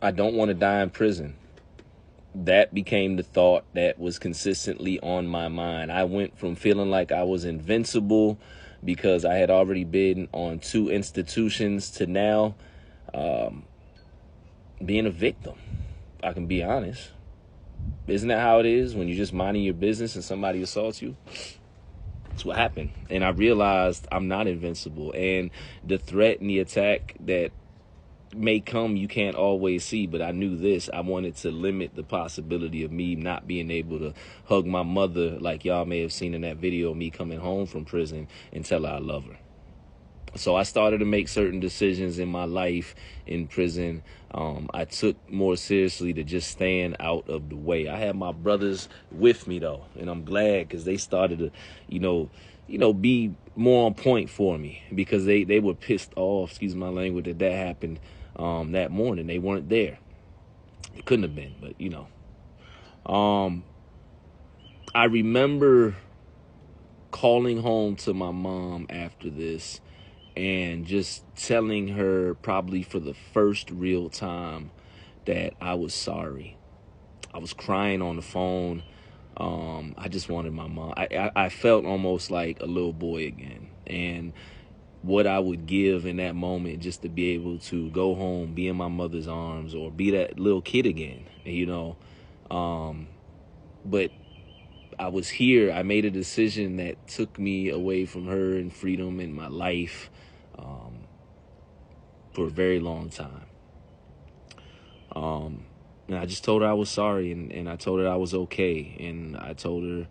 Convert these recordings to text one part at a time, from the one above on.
I don't want to die in prison. That became the thought that was consistently on my mind. I went from feeling like I was invincible because I had already been on 2 institutions to now being a victim. I can be honest. Isn't that how it is when you're just minding your business and somebody assaults you? That's what happened. And I realized I'm not invincible. And the threat and the attack that may come, you can't always see. But I knew this. I wanted to limit the possibility of me not being able to hug my mother like y'all may have seen in that video of me coming home from prison and tell her I love her. So I started to make certain decisions in my life in prison. I took more seriously to just staying out of the way. I had my brothers with me though, and I'm glad because they started to, be more on point for me because they were pissed off, excuse my language, that happened that morning. They weren't there. It couldn't have been, but I remember calling home to my mom after this and just telling her probably for the first real time that I was sorry. I was crying on the phone. I just wanted my mom. I felt almost like a little boy again. And what I would give in that moment just to be able to go home, be in my mother's arms, or be that little kid again, But I was here. I made a decision that took me away from her and freedom in my life for a very long time. And I just told her I was sorry, and I told her I was okay. And I told her,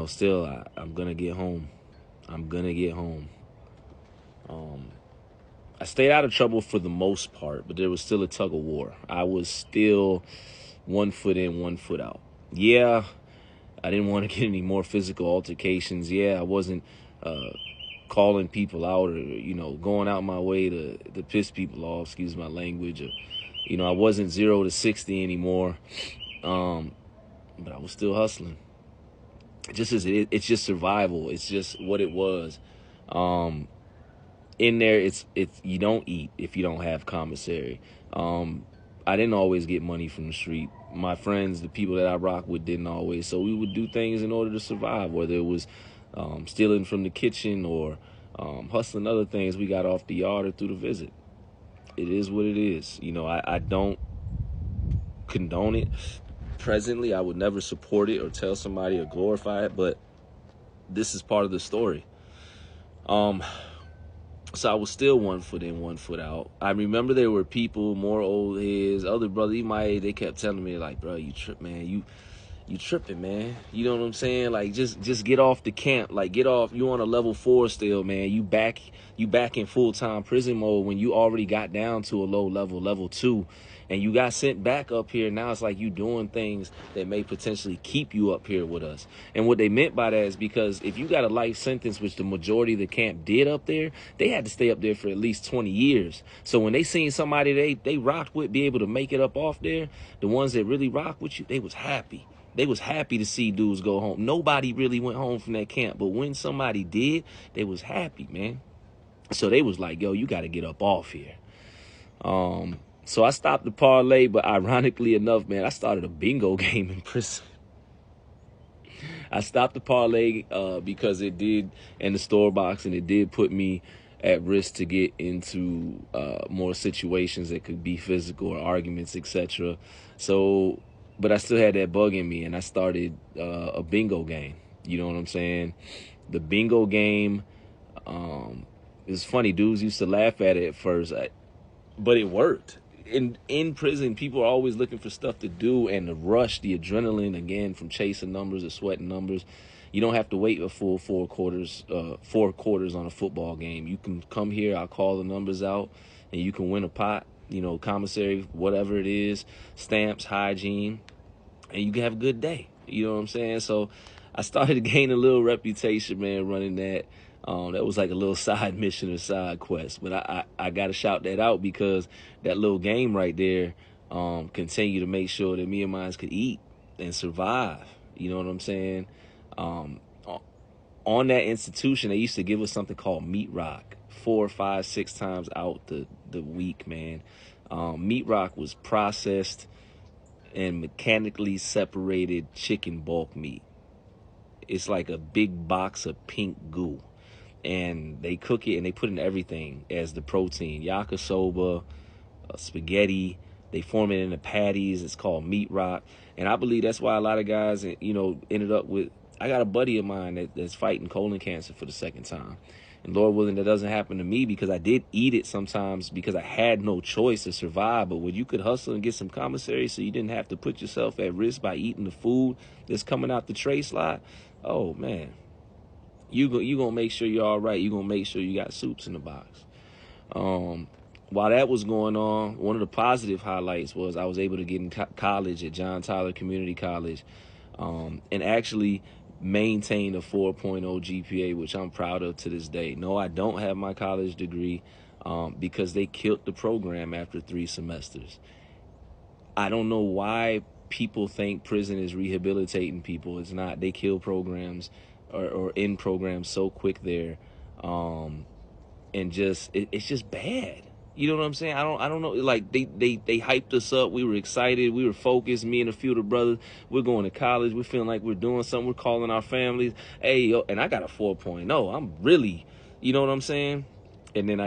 still, I'm going to get home. I'm going to get home. I stayed out of trouble for the most part, but there was still a tug of war. I was still 1 foot in, 1 foot out. Yeah, I didn't want to get any more physical altercations. Yeah, I wasn't calling people out or, going out my way to piss people off, excuse my language. Or, I wasn't 0 to 60 anymore. But I was still hustling. It's just survival. It's just what it was. In there, it's you don't eat if you don't have commissary. I didn't always get money from the street. My friends, the people that I rock with, didn't always. So we would do things in order to survive, whether it was stealing from the kitchen or hustling other things we got off the yard or through the visit. It is what it is. I don't condone it. Presently, I would never support it or tell somebody or glorify it, but this is part of the story. So I was still 1 foot in, 1 foot out. I remember there were people, more old heads, other brothers, my age, they kept telling me, like, bro, you trip, man. You tripping, man. You know what I'm saying? Like, just get off the camp. Like, get off. You on a level 4 still, man. You back in full-time prison mode when you already got down to a low level 2. And you got sent back up here. Now it's like you doing things that may potentially keep you up here with us. And what they meant by that is because if you got a life sentence, which the majority of the camp did up there, they had to stay up there for at least 20 years. So when they seen somebody they rocked with be able to make it up off there, the ones that really rock with you, they was happy. They was happy to see dudes go home. Nobody really went home from that camp. But when somebody did, they was happy, man. So they was like, yo, you got to get up off here. So I stopped the parlay, but ironically enough, man, I started a bingo game in prison. I stopped the parlay because it did, and the store box, and it did put me at risk to get into more situations that could be physical or arguments, etc. So, but I still had that bug in me, and I started a bingo game. You know what I'm saying? The bingo game, it's funny, dudes used to laugh at it at first, but it worked. In prison, people are always looking for stuff to do, and the rush, the adrenaline, again, from chasing numbers or sweating numbers. You don't have to wait a full 4 quarters on a football game. You can come here, I'll call the numbers out, and you can win a pot, commissary, whatever it is, stamps, hygiene, and you can have a good day. You know what I'm saying? So I started to gain a little reputation, man, running that. That was like a little side mission or side quest. But I got to shout that out because that little game right there continued to make sure that me and mine could eat and survive. You know what I'm saying? on that institution, they used to give us something called meat rock 4, 5, 6 times out the week, man. Meat rock was processed and mechanically separated chicken bulk meat. It's like a big box of pink goo, and they cook it and they put in everything as the protein. Yakisoba, spaghetti. They form it into patties. It's called meat rock, and I believe that's why a lot of guys, ended up with. I got a buddy of mine that's fighting colon cancer for the second time. And Lord willing, that doesn't happen to me, because I did eat it sometimes because I had no choice to survive. But when you could hustle and get some commissary so you didn't have to put yourself at risk by eating the food that's coming out the tray slot, oh, man, you going to make sure you're all right. You're going to make sure you got soups in the box. While that was going on, one of the positive highlights was I was able to get in college at John Tyler Community College, and actually maintain a 4.0 GPA, which I'm proud of to this day. No, I don't have my college degree because they killed the program after 3 semesters. I don't know why people think prison is rehabilitating people. It's not. They kill programs or end programs so quick there, and it's just bad. You know what I'm saying? I don't know. Like they hyped us up. We were excited. We were focused. Me and a few of the brothers. We're going to college. We're feeling like we're doing something. We're calling our families. Hey, yo, and I got a 4.0. I'm really, you know what I'm saying? And then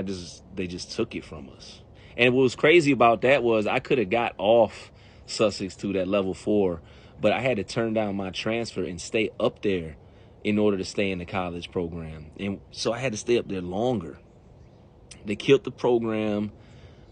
they just took it from us. And what was crazy about that was I could have got off Sussex to that level 4, but I had to turn down my transfer and stay up there in order to stay in the college program. And so I had to stay up there longer. They killed the program,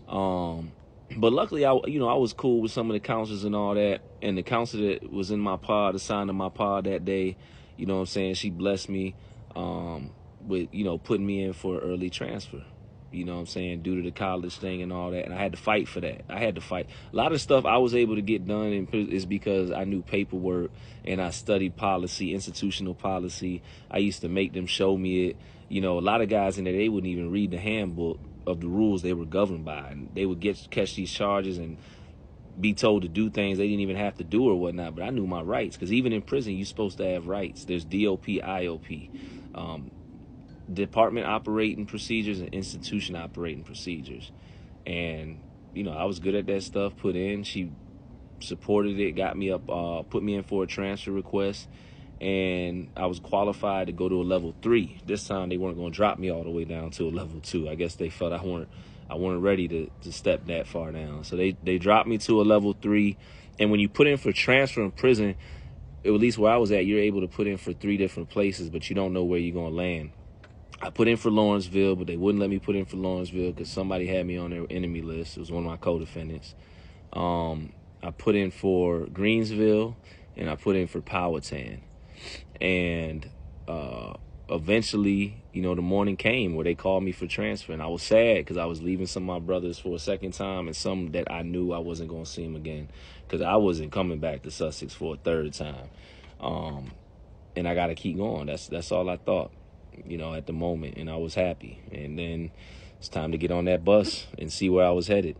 but luckily, I was cool with some of the counselors and all that. And the counselor that was in my pod, assigned to my pod that day, you know what I'm saying, she blessed me with, putting me in for early transfer, you know what I'm saying, due to the college thing and all that. And I had to fight for that. I had to fight. A lot of stuff I was able to get done is because I knew paperwork and I studied policy, institutional policy. I used to make them show me it. A lot of guys in there, they wouldn't even read the handbook of the rules they were governed by. And they would catch these charges and be told to do things they didn't even have to do or whatnot. But I knew my rights, because even in prison, you're supposed to have rights. There's DOP, IOP, department operating procedures and institution operating procedures. And, I was good at that stuff, put in. She supported it, got me up, put me in for a transfer request. And I was qualified to go to a level 3. This time they weren't going to drop me all the way down to a level 2. I guess they felt I weren't ready to step that far down. So they dropped me to a level 3. And when you put in for transfer in prison, at least where I was at, you're able to put in for 3 different places, but you don't know where you're going to land. I put in for Lawrenceville, but they wouldn't let me put in for Lawrenceville because somebody had me on their enemy list. It was one of my co-defendants. I put in for Greensville, and I put in for Powhatan. And eventually, the morning came where they called me for transfer, and I was sad because I was leaving some of my brothers for a second time and some that I knew I wasn't going to see them again, because I wasn't coming back to Sussex for a third time. And I got to keep going. That's all I thought, at the moment, and I was happy. And then it's time to get on that bus and see where I was headed.